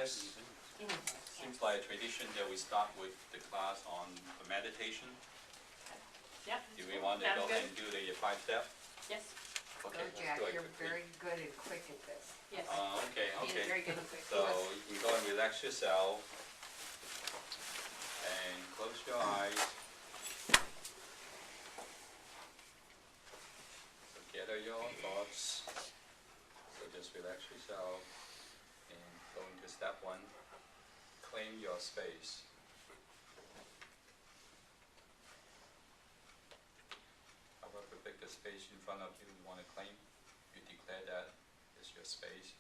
guess seems like a tradition that we start with the class on the meditation. Yep. Do we want to go ahead and do the 5-step? Yes. Okay, Go, Jack. let's do it You're quickly. very good and quick at this. Yes. Okay, He is very okay. good and quick. So you can go and relax yourself and close your eyes. So gather your thoughts. So just relax yourself and go into step 1. Claim your space. However big the space in front of you want to claim, you declare that is your space.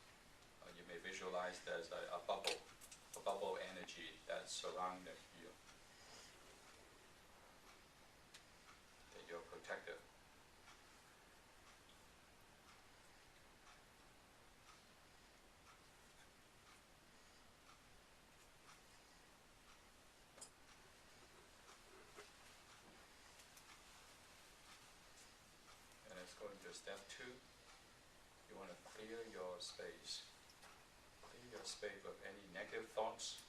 You may visualize there's a bubble energy that's surrounding you, that you're protected. And let's go into step 2. You want to clear your space. Clear your space of any negative thoughts,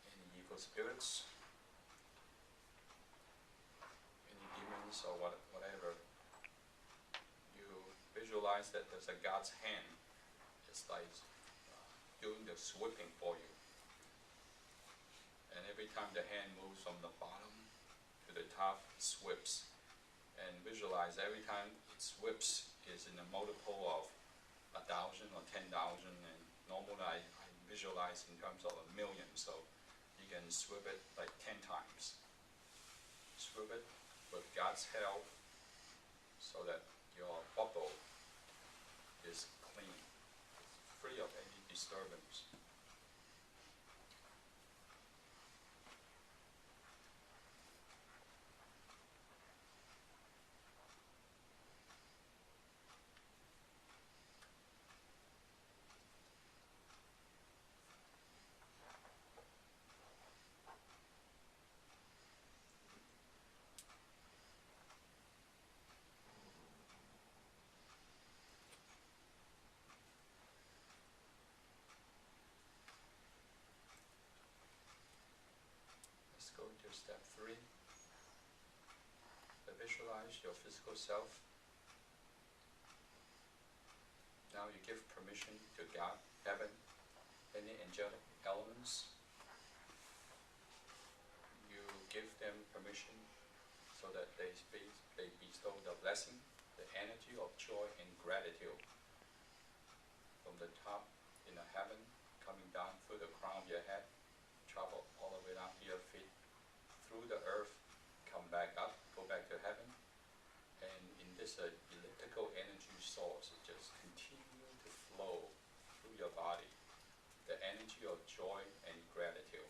any evil spirits, any demons or whatever. You visualize that there's a God's hand. It's like doing the sweeping for you. And every time the hand moves from the bottom to the top, it sweeps. And visualize every time it sweeps is in a multiple of 1,000 or 10,000, and normally I visualize in terms of a million, so you can sweep it like 10 times. Sweep it with God's help so that your bubble is clean, free of any disturbance. Let's go to step 3. Visualize your physical self. Now you give permission to God, heaven, any angelic elements. You give them permission so that they bestow the blessing, the energy of joy and gratitude from the top in the heaven, coming down through the crown of your head, travel all the way down to your feet, through the earth, come back up, go back to heaven, and in this elliptical energy source, it just continue to flow through your body, the energy of joy and gratitude.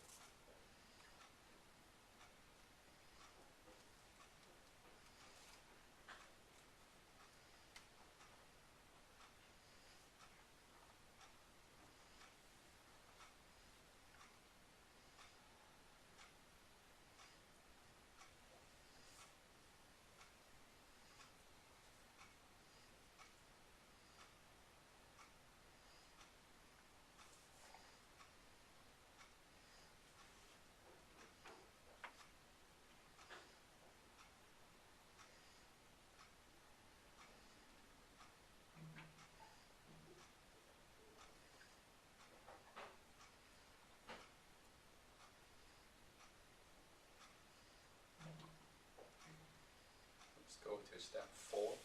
Let's go to step 4.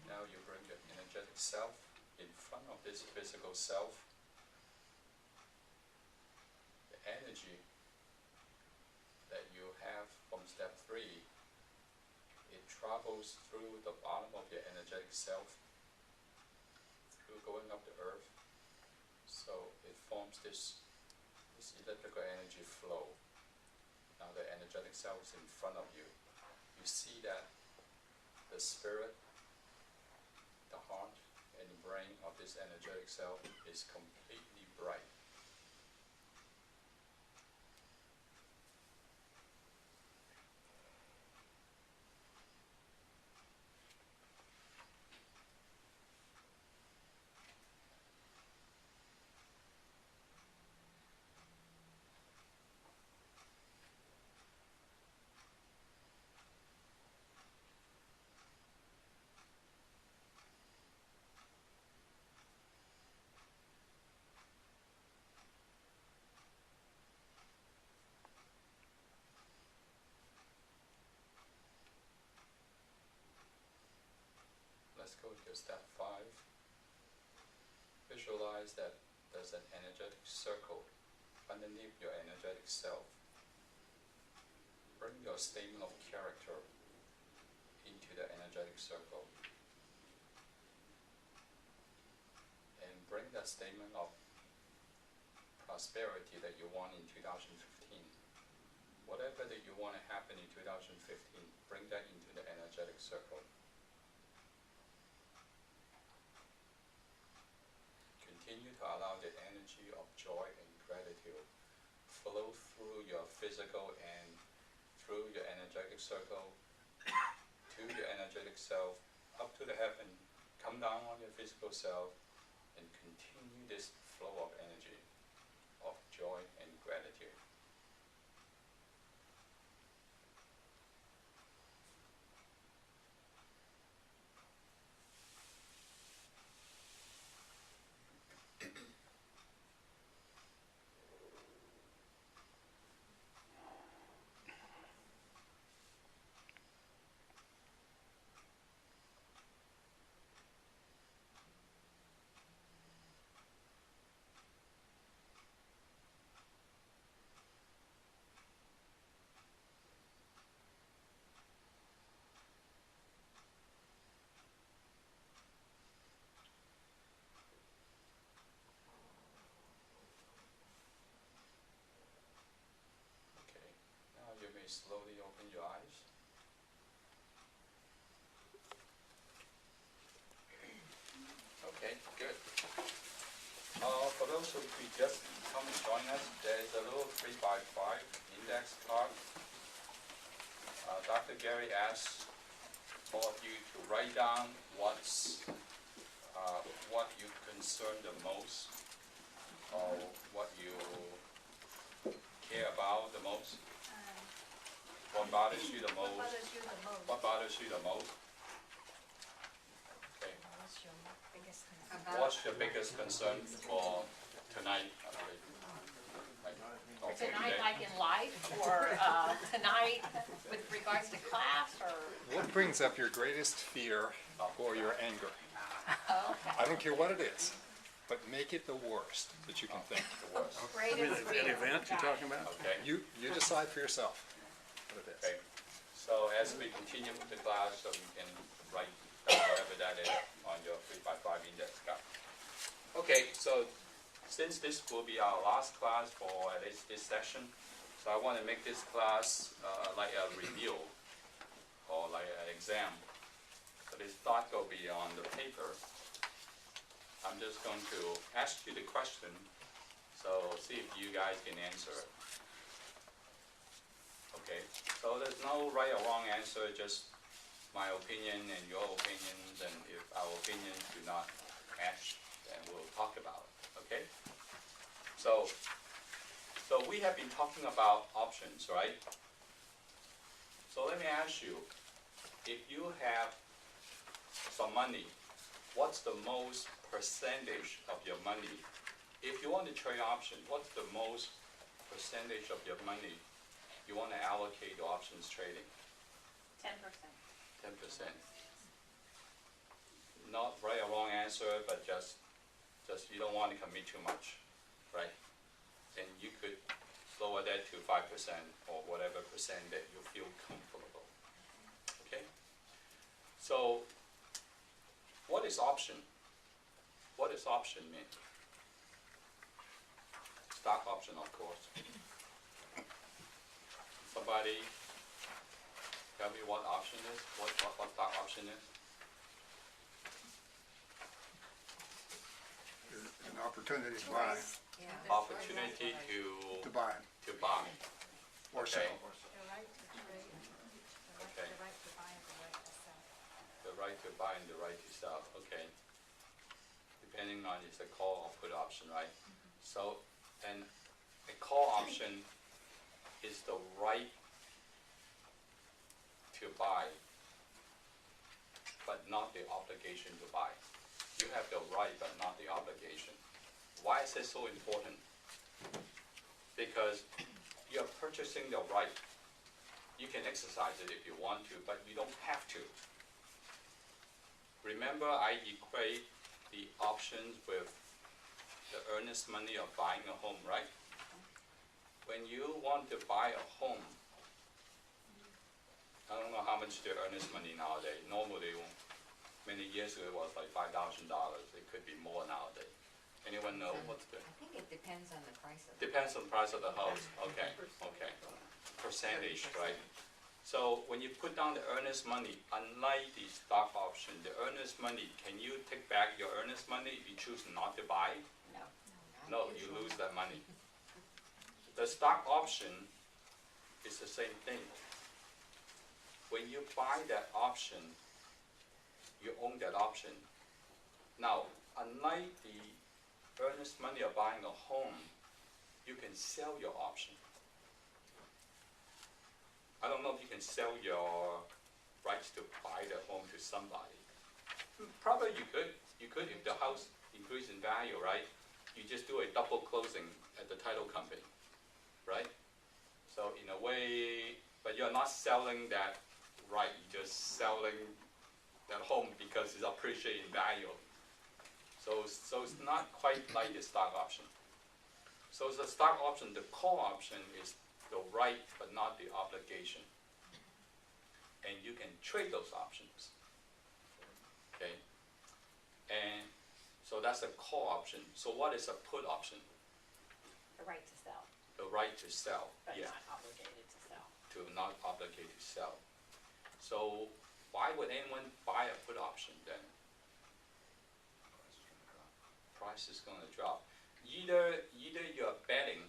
Now you bring your energetic self in front of this physical self. The energy that you have from step 3, it travels through the bottom of your energetic self, through going up the earth. So it forms this electrical energy flow. Now the energetic self is in front of you. You see that the spirit, the heart, and the brain of this energetic self is completely bright. let's go to step 5. Visualize that there's an energetic circle underneath your energetic self. Bring your statement of character into the energetic circle. And bring that statement of prosperity that you want in 2015. Whatever that you want to happen in 2015, bring that into the energetic circle. Continue to allow the energy of joy and gratitude flow through your physical and through your energetic circle to your energetic self, up to the heaven, come down on your physical self, and continue this flow of energy, of joy and gratitude. Okay, now you may slowly open your eyes. Okay, good. For those who just come and join us, there's a little 3x5 index card. Dr. Gary asks all of you to write down what you concern the most, or what you care about the most, what bothers you the most. What bothers you the most? Okay. What's your biggest concern for tonight? I believe? Or for Tonight, today? like in life, or tonight with regards to class, or? What brings up your greatest fear or your anger? Okay. I don't care what it is, but make it the worst that you can think. The worst. Greatest An fear. event you're talking about? Okay. You decide for yourself what it is. Okay. So as we continue with the class, so you can write down whatever that is on your 3x5 index card. Okay, so since this will be our last class for at least this session, so I want to make this class like a review or like an exam. So this thought will be on the paper. I'm just going to ask you the question, so see if you guys can answer it. Okay, so there's no right or wrong answer, just my opinion and your opinions, and if our opinions do not match, then we'll talk about it, okay? So we have been talking about options, right? So let me ask you, if you have some money, what's the most percentage of your money? If you want to trade options, what's the most percentage of your money you want to allocate to options trading? 10%. 10%. Not right or wrong answer, but just you don't want to commit too much, right? And you could lower that to 5% or whatever percent that you feel comfortable. Okay? So, what is option? What does option mean? Stock option, of course. Somebody tell me what option is? What stock option is? An opportunity to buy, Opportunity to buy to buy. or Okay. sell. The right to trade, Okay. the right to buy and the right to sell. The right to buy and the right to sell. Okay. Depending on it's a call or put option, right? So, and a call option is the right to buy, but not the obligation to buy. You have the right, but not the obligation. Why is it so important? Because you're purchasing the right. You can exercise it if you want to, but you don't have to. remember I equate the options with the earnest money of buying a home, right? When you want to buy a home, I don't know how much the earnest money nowadays. Normally, many years ago, it was like $5,000. It could be more nowadays. Anyone know what's the? I think it depends on the price of it. Depends on the price of the house. Okay, okay. Percentage, right? So when you put down the earnest money, unlike the stock option, the earnest money, can you take back your earnest money if you choose not to buy? No. No, you lose that money. The stock option is the same thing. When you buy that option, you own that option. Now, unlike the earnest money of buying a home, you can sell your option. I don't know if you can sell your rights to buy the home to somebody. Probably you could. You could if the house increases in value, right? You just do a double closing at the title company, right? So in a way, but you're not selling that right. You're just selling that home because it's appreciating value. So it's not quite like the stock option. So the stock option, the call option is the right but not the obligation. And you can trade those options. Okay? And so that's a call option. So what is a put option? The right to sell, The right to sell. but Yeah. not obligated to sell. To not obligated to sell. So why would anyone buy a put option then? Price is going to drop. Either you're betting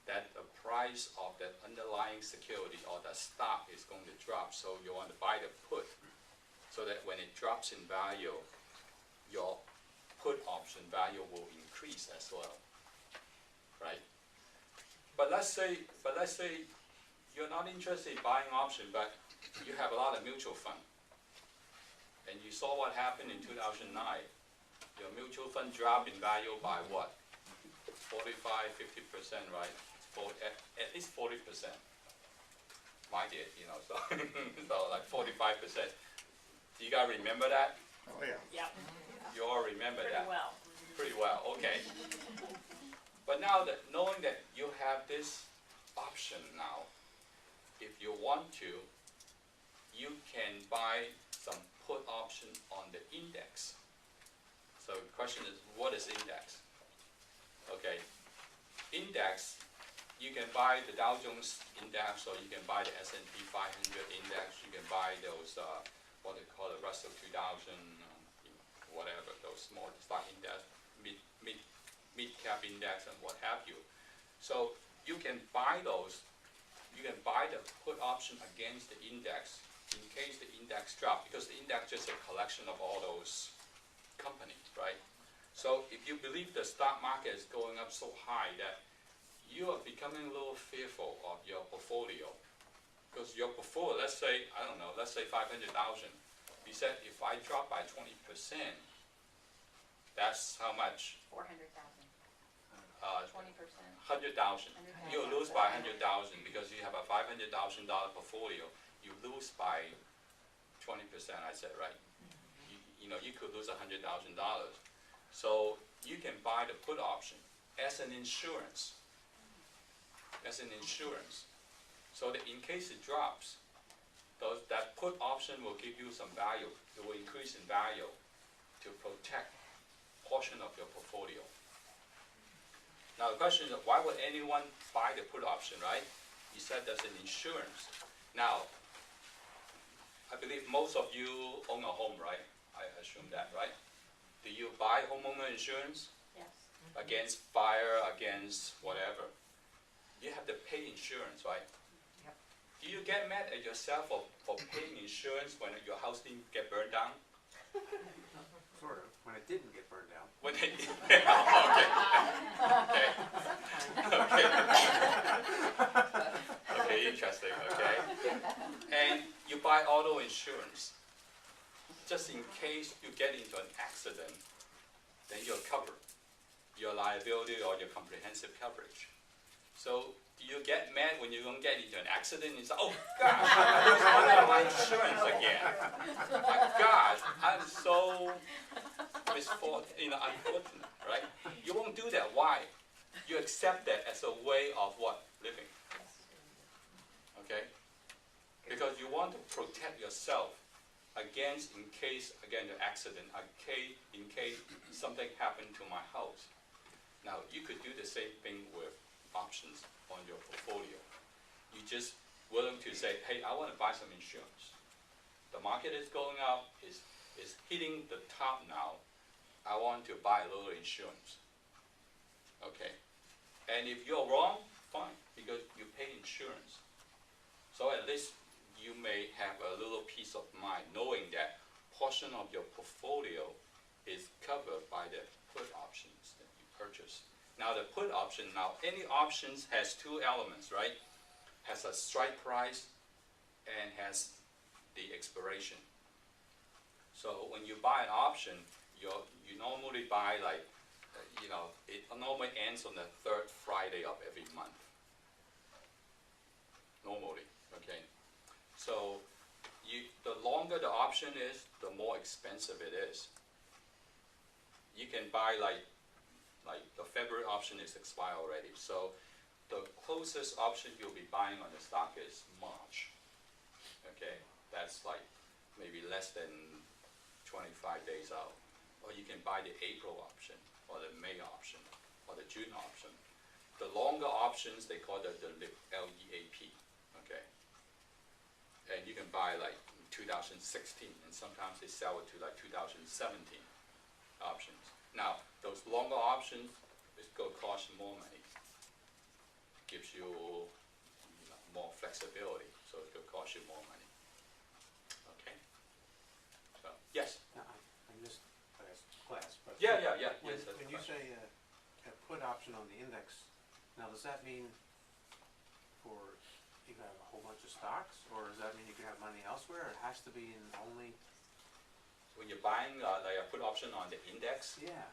that the price of that underlying security or the stock is going to drop, so you want to buy the put, so that when it drops in value, your put option value will increase as well, right? But let's say you're not interested in buying option, but you have a lot of mutual fund, and you saw what happened in 2009. Your mutual fund dropped in value by what? 45, 50%, right? At least 40%. Mine did, so, so like 45%. Do you guys remember that? Oh, yeah. Yep, You all remember pretty that? well. Pretty well, okay. But now that knowing that you have this option now, if you want to, you can buy some put option on the index. So the question is, what is index? Okay, index, you can buy the Dow Jones index, or you can buy the S&P 500 index. You can buy those what they call the Russell 2000, whatever, those small stock index, mid cap index, and what have you. So you can buy those. You can buy the put option against the index in case the index drops, because the index is just a collection of all those companies, right? So if you believe the stock market is going up so high that you are becoming a little fearful of your portfolio, because your portfolio, let's say, I don't know, let's say 500,000. You said if I drop by 20%, that's how much? 400,000, 20%. 100,000. You lose by 100,000 because you have a $500,000 portfolio. You lose by 20%. I said right. You could lose $100,000. So you can buy the put option as an insurance. As an insurance, so that in case it drops, that put option will give you some value. It will increase in value to protect portion of your portfolio. Now the question is, why would anyone buy the put option, right? You said there's an insurance. Now, I believe most of you own a home, right? I assume that, right? Do you buy homeowner insurance? Yes. Against fire, against whatever? You have to pay insurance, right? Yep. Do you get mad at yourself for paying insurance when your house didn't get burned down? Sort of, when it didn't get burned down. When they, okay. Okay, interesting, okay. And you buy auto insurance. Just in case you get into an accident, then you're covered. Your liability or your comprehensive coverage. So do you get mad when you don't get into an accident? It's like, oh gosh, I lose my insurance again. My gosh, I'm so unfortunate, right? You won't do that. Why? You accept that as a way of what? Living. Okay? Because you want to protect yourself against, in case, again, the accident, in case something happened to my house. Now, you could do the same thing with options on your portfolio. You just willing to say, hey, I want to buy some insurance. The market is going up, is hitting the top now. I want to buy a little insurance. Okay. And if you're wrong, fine, because you pay insurance. So at least you may have a little peace of mind knowing that portion of your portfolio is covered by the put options that you purchase. Now the put option, any options has two elements, right? Has a strike price and has the expiration. So when you buy an option, you normally buy like, it normally ends on the third Friday of every month. Normally, okay? So the longer the option is, the more expensive it is. You can buy like the February option is expired already. So the closest option you'll be buying on the stock is March. Okay, that's like maybe less than 25 days out. Or you can buy the April option, or the May option, or the June option. The longer options, they call it the LEAP. Okay. And you can buy like 2016, and sometimes they sell it to like 2017 options. Now, those longer options, it's going to cost you more money. Gives you, more flexibility, so it's going to cost you more money. Okay? So, yes? Now, I missed last class, but. Yeah. When, Yes, that's when the you question. say a put option on the index, now does that mean for, you can have a whole bunch of stocks, or does that mean you can have money elsewhere? It has to be in only, When you're buying like a put option on the index, yeah.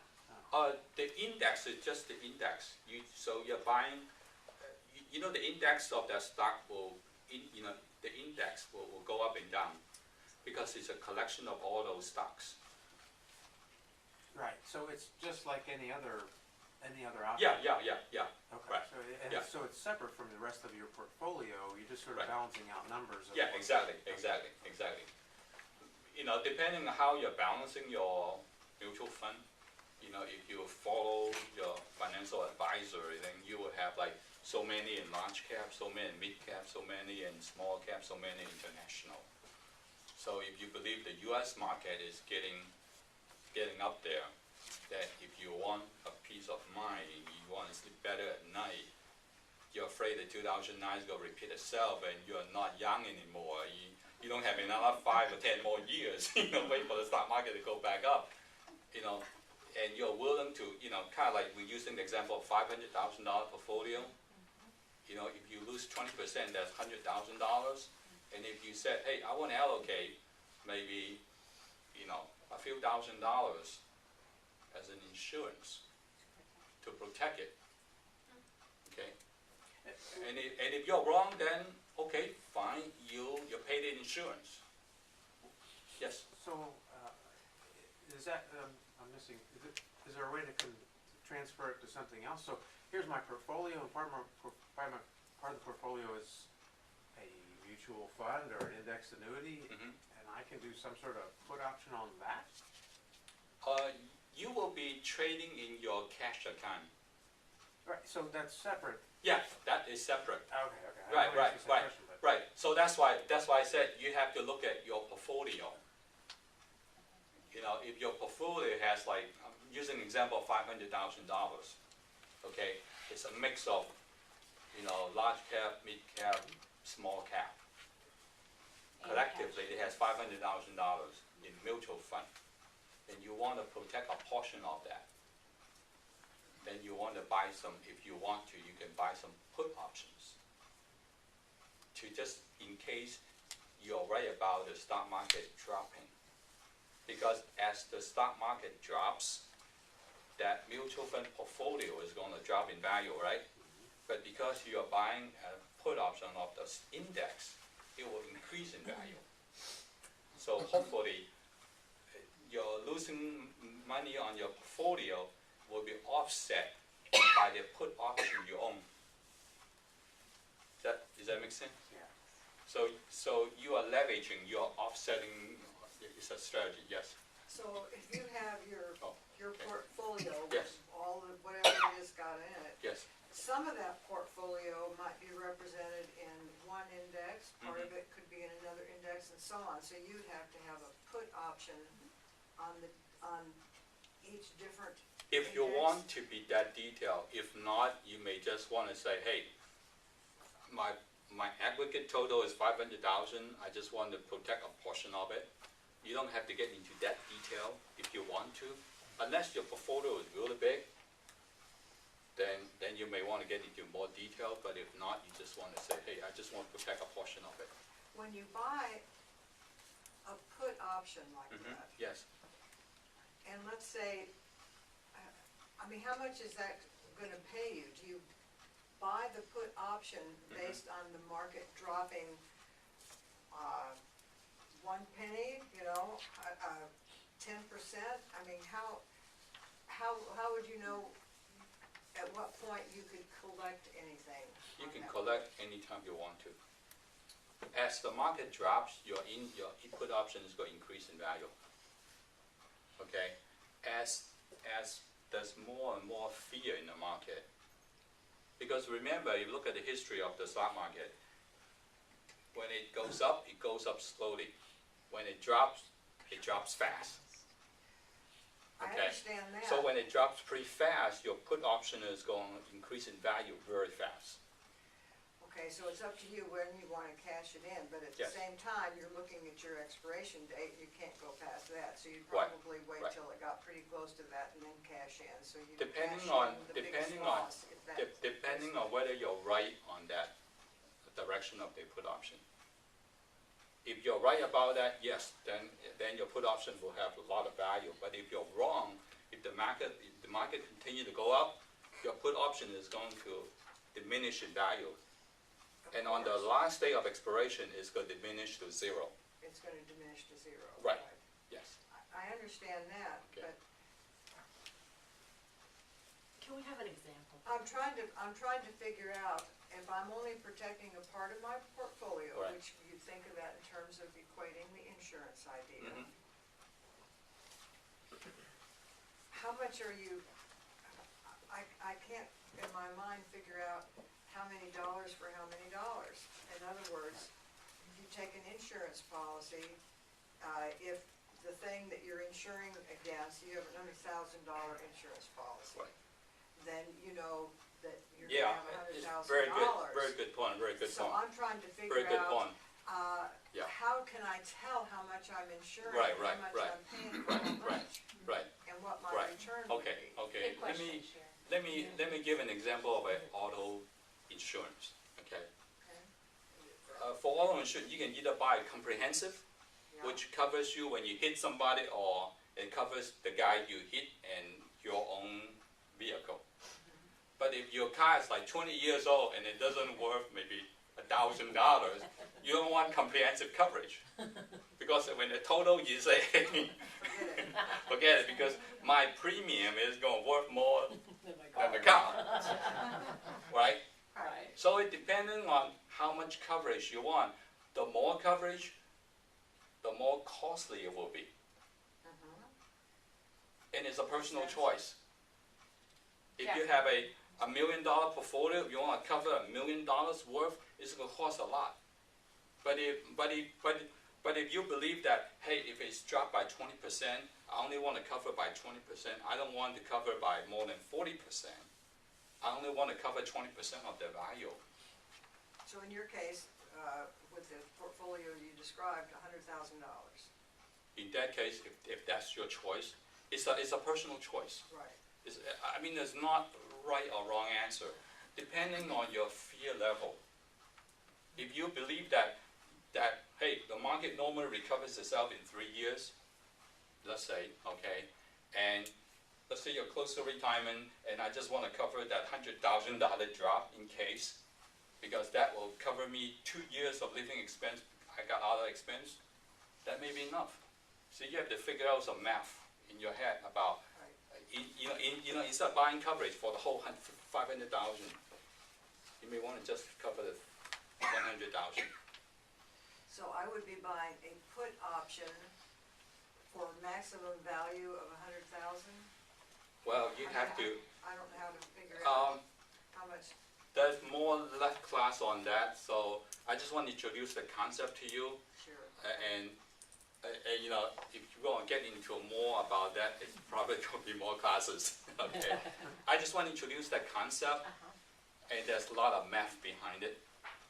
the index is just the index. So you're buying, the index of that stock the index will go up and down because it's a collection of all those stocks. Right, so it's just like any other option? Yeah. Okay, right, yeah. so it's separate from the rest of your portfolio, you're just sort of Right. balancing out numbers of Yeah, what- exactly. Depending on how you're balancing your mutual fund, if you follow your financial advisor, then you will have like so many in large cap, so many in mid cap, so many in small cap, so many international. So if you believe the U.S. market is getting up there, that if you want a peace of mind, you want to sleep better at night, you're afraid that 2009 is going to repeat itself and you're not young anymore. You don't have another 5 or 10 more years, wait for the stock market to go back up, and you're willing to, kind of like we're using the example of $500,000 portfolio. If you lose 20%, that's $100,000. And if you said, hey, I want to allocate maybe, a few $1,000s as an insurance to protect it, okay? And if you're wrong, then okay, fine, you pay the insurance. Yes. So, is that, I'm missing, is there a way to transfer it to something else? So here's my portfolio, and part of the portfolio is a mutual fund or an indexed annuity, Mhm. and I can do some sort of put option on that? You will be trading in your cash account. Right, so that's separate. Yeah, that is separate. Okay. Right. Right. So that's why I said you have to look at your portfolio. If your portfolio has like, I'm using an example of $500,000. Okay, it's a mix of, large cap, mid cap, small cap. Collectively, it has $500,000 in mutual fund, and you want to protect a portion of that. Then you want to buy some, if you want to, you can buy some put options. To just in case you're right about the stock market dropping. Because as the stock market drops, that mutual fund portfolio is going to drop in value, right? But because you are buying a put option of the index, it will increase in value. So hopefully, you're losing money on your portfolio will be offset by the put option you own. Does that make sense? Yeah. So you are leveraging, you are offsetting, it's a strategy, yes. So if you have your Oh, okay. portfolio, Yes. with all the, whatever it is got in it, Yes, some of that portfolio might be represented in one index, part of Mhm. it could be in another index and so on. So you'd have to have a put option on each different if you index. want to be that detailed, if not, you may just wanna say, hey, my aggregate total is 500,000, I just want to protect a portion of it. You don't have to get into that detail if you want to, unless your portfolio is really big, then you may want to get into more detail, but if not, you just want to say, hey, I just want to protect a portion of it. When you buy a put option like Mhm. that, Yes, and let's say, I mean, how much is that gonna pay you? Do you buy the put option based on the market dropping, 1 penny, 10%? I mean, how would you know at what point you could collect anything? you on can that? collect anytime you want to. As the market drops, your put option is going to increase in value. Okay, as there's more and more fear in the market, because remember, you look at the history of the stock market. When it goes up slowly. When it drops fast. I Okay. understand that. So when it drops pretty fast, your put option is going to increase in value very fast. Okay, so it's up to you when you wanna cash it in, but at the Yes. same time, you're looking at your expiration date, you can't go past that, so you'd Right, probably wait right. till it got pretty close to that and then cash in, so you Depending cash on- in the biggest depending on- loss, if that. Depending on whether you're right on that direction of the put option. If you're right about that, yes, then your put option will have a lot of value. But if you're wrong, if the market continue to go up, your put option is going to diminish in value. Of And on the course, last day of expiration, it's going to diminish to zero. it's gonna diminish to zero. Right. Yes. I understand that, Okay. but Can we have an example? I'm trying to figure out if I'm only protecting a part of my portfolio, Right. which you think of that in terms of equating the insurance idea. Mhm. How much are you, I can't in my mind figure out how many dollars for how many dollars. In other words, if you take an insurance policy, if the thing that you're insuring against, you have an $100,000 insurance policy, Right. then you know that you're Yeah, gonna have it's $100,000. very good point, very good So point. I'm trying to Very figure good out, point. Yeah. how can I tell how much I'm insuring, Right, and right, how much right. I'm paying for how Right, much, right. and what my Right. return would be? Okay, okay. Good question, Sharon. Let me give an example of an auto insurance, okay? For auto insurance, you can either buy comprehensive, Yeah. which covers you when you hit somebody, or it covers the guy you hit and your own vehicle. But if your car is like 20 years old and it doesn't worth maybe $1,000, you don't want comprehensive coverage. Because when the total, you say, Forget it. forget it, because my premium is going to worth more than the car, right? Right. So it depending on how much coverage you want. The more coverage, the more costly it will be. And it's a personal choice. If you have a $1 million portfolio, if you want to cover $1 million worth, it's going to cost a lot. But if you believe that, hey, if it's dropped by 20%, I only want to cover by 20%. I don't want to cover by more than 40%. I only want to cover 20% of the value. So in your case, with the portfolio you described, $100,000. In that case, if that's your choice, it's a personal choice. Right. I mean, there's not right or wrong answer, depending on your fear level. If you believe that hey, the market normally recovers itself in 3 years, let's say, okay, and let's say you're close to retirement, and I just want to cover that $100,000 drop in case, because that will cover me 2 years of living expense. I got other expense. That may be enough. So you have to figure out some math in in your head about, instead of buying coverage for the whole 500,000, you may want to just cover the 100,000. So I would be buying a put option for maximum value of 100,000? Well, you have to, I don't know how to figure out how much. there's more left class on that, so I just want to introduce the concept to you. Sure. And if you want to get into more about that, it's probably going to be more classes. Okay, I just want to introduce that concept, and there's a lot of math behind it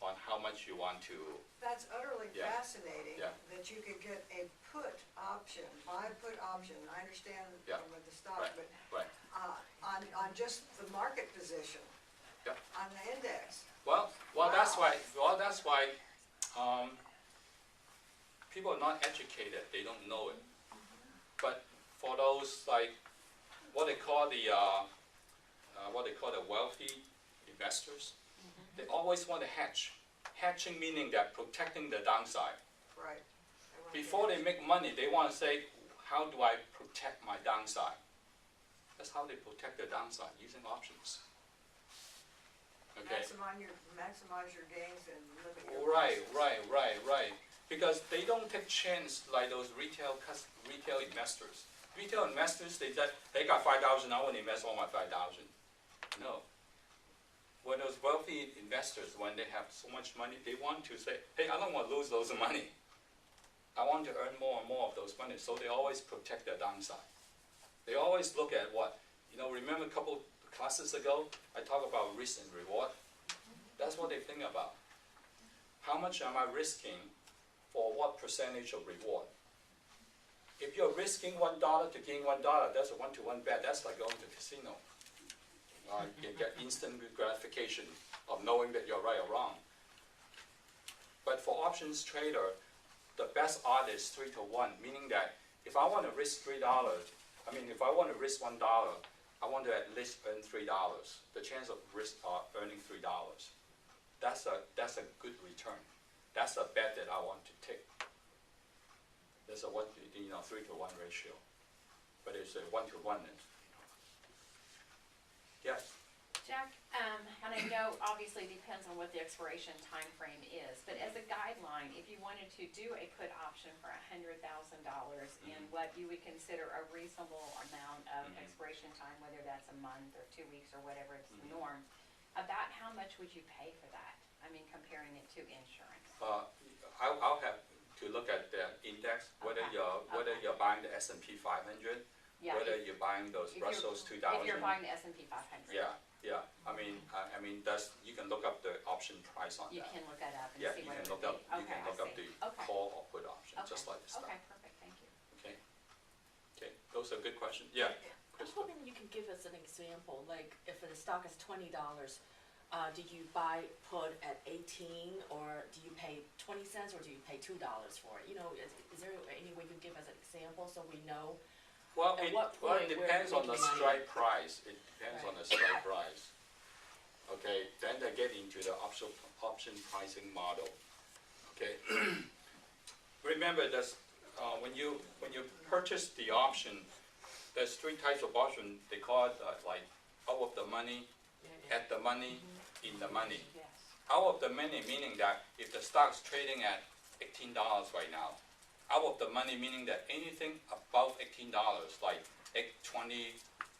on how much you want to. That's utterly Yeah. fascinating, Yeah. that you could get a put option, buy put option, I understand Yeah. with the stock, Right. but, Right. on just the market position. Yeah. On the index. Well, that's why. People are not educated; they don't know it. But for those like what they call the wealthy investors, they always want to hedge. Hedging meaning that protecting the downside. Right. Before they make money, they want to say, how do I protect my downside? That's how they protect their downside, using options. Okay. Maximize your gains and limit your Right, losses. right. Because they don't take chance like those retail investors. Retail investors, they got 5,000, I want to invest all my 5,000. No. When those wealthy investors, when they have so much money, they want to say, hey, I don't want to lose those money. I want to earn more and more of those money. So they always protect their downside. They always look at what? Remember a couple classes ago, I talked about risk and reward. That's what they think about. How much am I risking for what percentage of reward? If you're risking $1 to gain $1, that's a 1-to-1 bet. That's like going to a casino. You get instant gratification of knowing that you're right or wrong. But for options trader, the best odds is 3-to-1, meaning that if I want to risk if I want to risk $1, I want to at least earn $3. The chance of earning $3. That's a good return. That's a bet that I want to take. There's a 3-to-1 ratio, but it's a 1-to-1. Yes. Jack, and I know obviously it depends on what the expiration time frame is, but as a guideline, if you wanted to do a put option for $100,000 in what you would consider a reasonable amount of expiration time, whether that's a month or 2 weeks or whatever is the norm, about how much would you pay for that? I mean, comparing it to insurance. I'll have to look at the index, whether you're buying the S&P 500, Yeah, whether you're buying those if you're- Russell's If 2000. you're buying the S&P 500. Yeah. You can look up the option price on You that. can look that up and Yeah, see you what can it look would up. be. You can look up the Okay. call or put option, Okay. just like the stock. Okay, perfect, thank you. Okay. Those are good questions. Yeah. I'm Crystal. hoping you can give us an example, like if the stock is $20, do you buy put at 18, or do you pay 20 cents, or do you pay $2 for it? Is there any way you can give us an example so we know? Well, At it what point it we're depends on the making money? strike price. It depends on Right. the strike price. Okay, then they get into the option pricing model. Okay. Remember this, when you purchase the option, there's 3 types of option. They call it like out of the money, at the money, in the money. Yes. Out of the money meaning that if the stock's trading at $18 right now, out of the money meaning that anything above $18, like 20,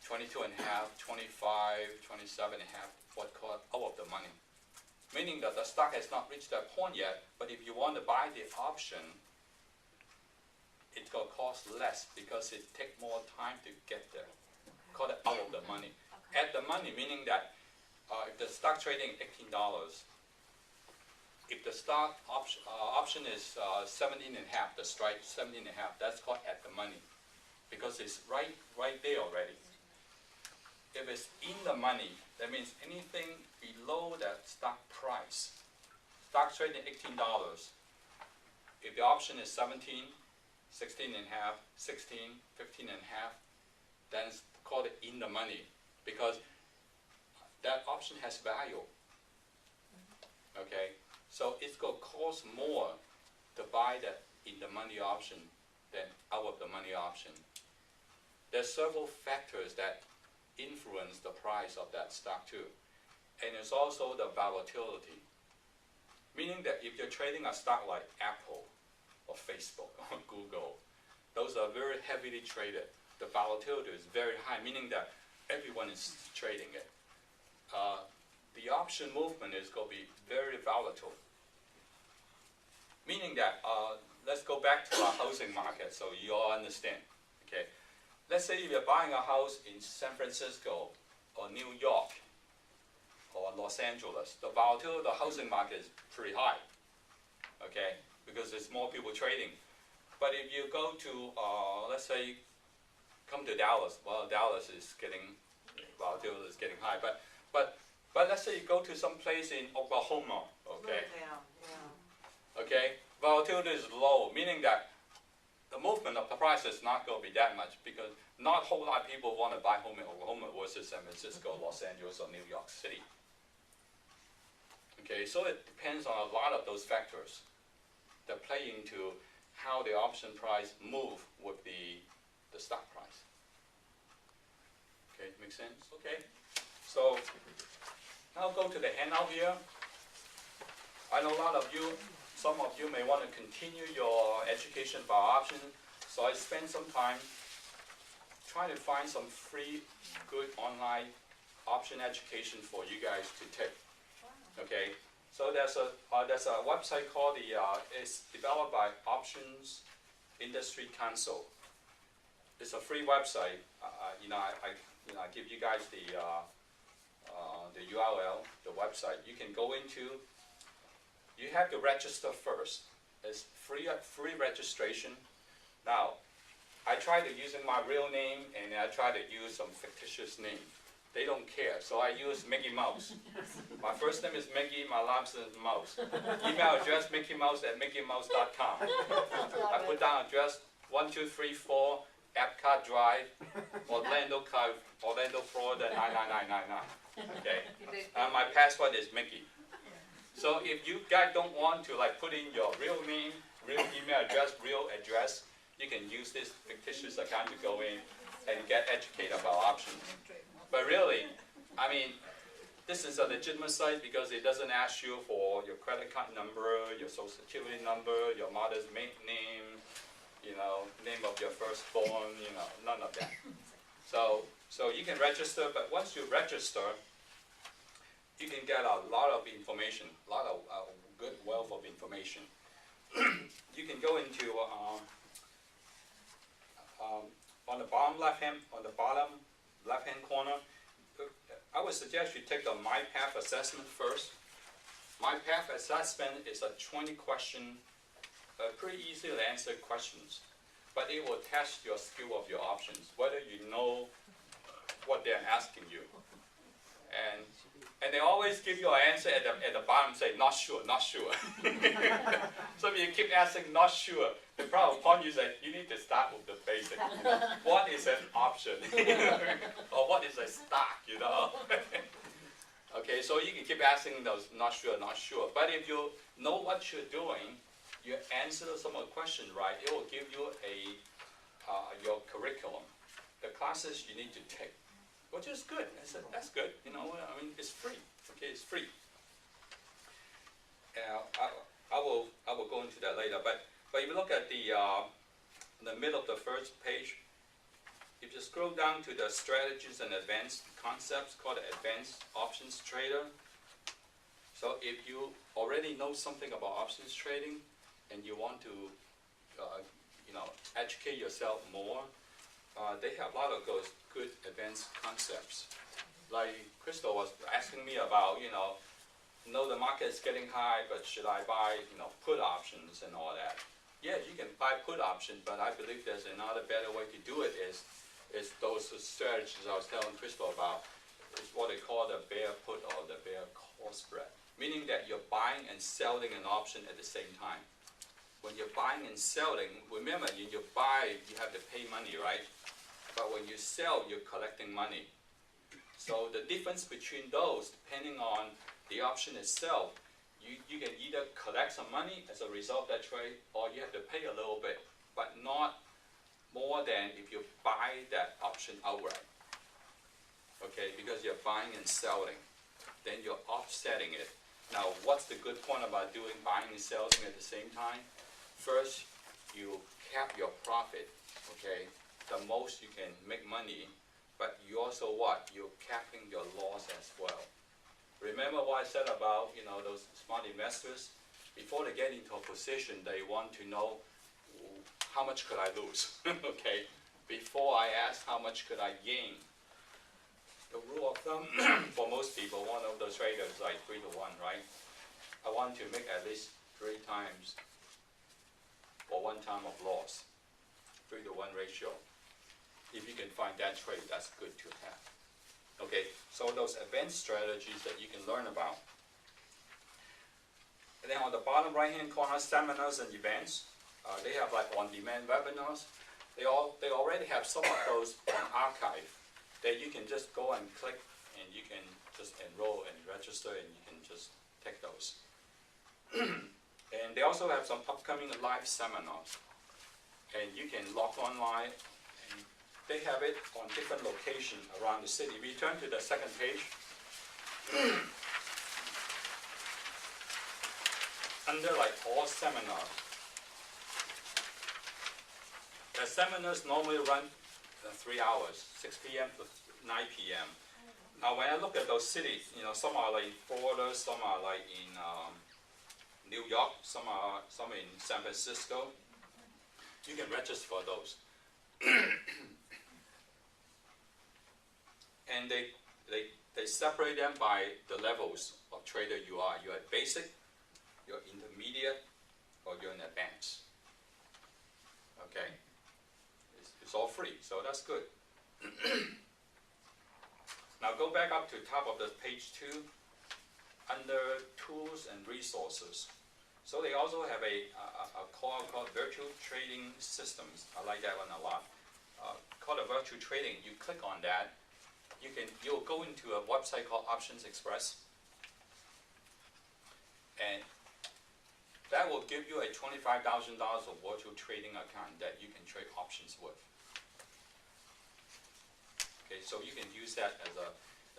22 and a half, 25, 27 and a half, what called out of the money. Meaning that the stock has not reached that point yet, but if you want to buy the option, it's going to cost less because it takes more time to get there. Call it out of the money. Okay. At the money meaning that if the stock trading at $18, if the stock option is 17 and a half, the strike 17 and a half, that's called at the money because it's right there already. If it's in the money, that means anything below that stock price, stock trading $18, if the option is 17, 16 and a half, 16, 15 and a half, then it's called it in the money because that option has value. Okay, so it's going to cost more to buy that in the money option than out of the money option. there's several factors that influence the price of that stock too. And it's also the volatility. Meaning that if you're trading a stock like Apple or Facebook or Google, those are very heavily traded. The volatility is very high, meaning that everyone is trading it. The option movement is going to be very volatile. Meaning that, let's go back to our housing market so you all understand. Okay, let's say if you're buying a house in San Francisco or New York or Los Angeles, the volatility of the housing market is pretty high. Okay, because there's more people trading. But if you go to, let's say, come to Dallas, well, Dallas is getting, volatility is getting high. But let's say you go to some place in Oklahoma, okay? Down, yeah. Okay, volatility is low, meaning that the movement of the price is not going to be that much because not a whole lot of people want to buy home in Oklahoma versus San Francisco, Los Angeles, or New York City. Okay, so it depends on a lot of those factors that play into how the option price move with the stock price. Okay, make sense? Okay, so now go to the handout here. I know a lot of you, some of you may want to continue your education about options, so I spent some time trying to find some free, good online option education for you guys to take. Okay, so there's a website called it's developed by Options Industry Council. It's a free website. I give you guys the URL, the website. You can go into. You have to register first. It's free registration. Now, I tried to using my real name and I tried to use some fictitious name. They don't care, so I use Mickey Mouse. My first name is Mickey, my last name is Mouse. Email address mickeymouse@mickeymouse.com. I put down address 1234 Epcot Drive, Orlando, Florida 99999. Okay, my password is Mickey. So if you guys don't want to put in your real name, real email address, real address, you can use this fictitious account to go in and get educated about options. But really, I mean, this is a legitimate site because it doesn't ask you for your credit card number, your social security number, your mother's maiden name, name of your firstborn, none of that. So you can register, but once you register, you can get a lot of information, a lot of good wealth of information. You can go into on the bottom left-hand corner. I would suggest you take the My Path assessment first. My Path assessment is a 20-question, pretty easy to answer questions, but it will test your skill of your options, whether you know what they're asking you. And they always give you an answer at the bottom, say, not sure, not sure. So if you keep asking not sure, the problem upon you is that you need to start with the basic. What is an option? Or what is a stock, Okay, so you can keep asking those not sure, not sure. But if you know what you're doing, you answer some of the questions right, it will give you your curriculum, the classes you need to take. Which is good. I said, that's good. It's free. Okay, it's free. I will go into that later. But if you look at the middle of the first page, if you scroll down to the strategies and advanced concepts called advanced options trader. So if you already know something about options trading and you want to, educate yourself more. They have a lot of those good advanced concepts. Like Crystal was asking me about, the market is getting high, but should I buy, put options and all that? Yeah, you can buy put options, but I believe there's another better way to do it is those strategies I was telling Crystal about. It's what they call the bear put or the bear call spread. Meaning that you're buying and selling an option at the same time. When you're buying and selling, remember, when you buy, you have to pay money, right? But when you sell, you're collecting money. So the difference between those, depending on the option itself, you can either collect some money as a result of that trade, or you have to pay a little bit, but not more than if you buy that option outright. Okay, because you're buying and selling, then you're offsetting it. Now, what's the good point about doing buying and selling at the same time? First, you cap your profit, okay? The most you can make money, but you also what? You're capping your loss as well. Remember what I said about, those smart investors? Before they get into a position, they want to know how much could I lose, okay? Before I ask how much could I gain. The rule of thumb for most people, one of the traders is like 3 to 1, right? I want to make at least 3 times or 1 time of loss, 3 to 1 ratio. If you can find that trade, that's good to have. Okay, so those advanced strategies that you can learn about. And then on the bottom right-hand corner, seminars and events. They have like on-demand webinars. They already have some of those on archive that you can just go and click and you can just enroll and register and you can just take those. And they also have some upcoming live seminars. And you can log online and they have it on different locations around the city. We turn to the second page. Under like all seminars. The seminars normally run 3 hours, 6 p.m. to 9 p.m. Now when I look at those cities, some are like in Florida, some are like in New York, some in San Francisco. You can register for those. And they separate them by the levels of trader you are. You're at basic, you're intermediate, or you're in advanced. Okay? It's all free, so that's good. Now go back up to top of the page 2, under tools and resources. So they also have a call called virtual trading systems. I like that one a lot. Called a virtual trading. You click on that, you'll go into a website called Options Express, and that will give you a $25,000 of virtual trading account that you can trade options with. Okay, so you can use that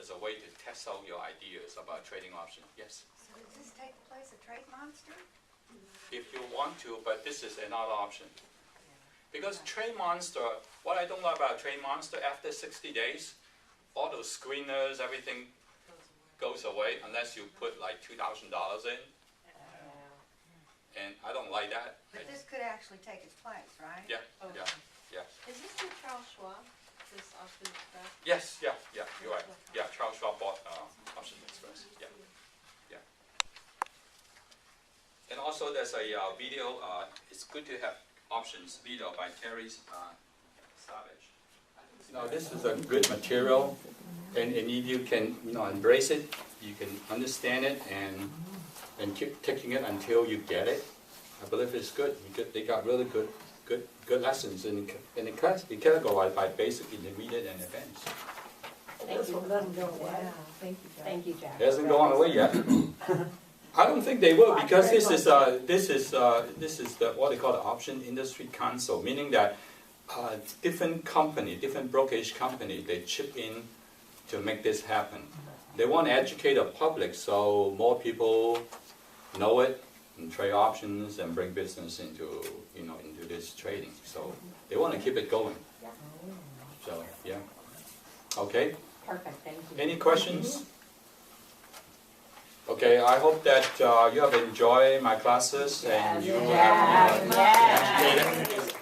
as a way to test out your ideas about trading options. Yes? So does this take place at Trade Monster? If you want to, but this is another option. Because Trade Monster, what I don't know about Trade Monster, after 60 days, all those screeners, everything goes away unless you put like $2,000 in. And I don't like that. But this could actually take its place, right? Yeah, yeah, yeah. Is this through Charles Schwab, this Options Express? Yes, yeah, you're right. Yeah, Charles Schwab bought Options Express. Yeah, yeah. And also there's a video. It's good to have options video by Terry Savage. Now this is a good material, and if you can embrace it, you can understand it and keep taking it until you get it. I believe it's good. They got really good lessons in the class. It categorized by basic, intermediate, and advanced. Thank you. Let them go away. Thank you, Jack. It hasn't gone away yet. I don't think they will, because this is what they call the Option Industry Council, meaning that different brokerage company, they chip in to make this happen. They want to educate the public so more people know it and trade options and bring business into this trading. So they want to keep it going. So yeah. Okay. Perfect. Thank you. Any questions? Okay, I hope that you have enjoyed my classes and you have been educated.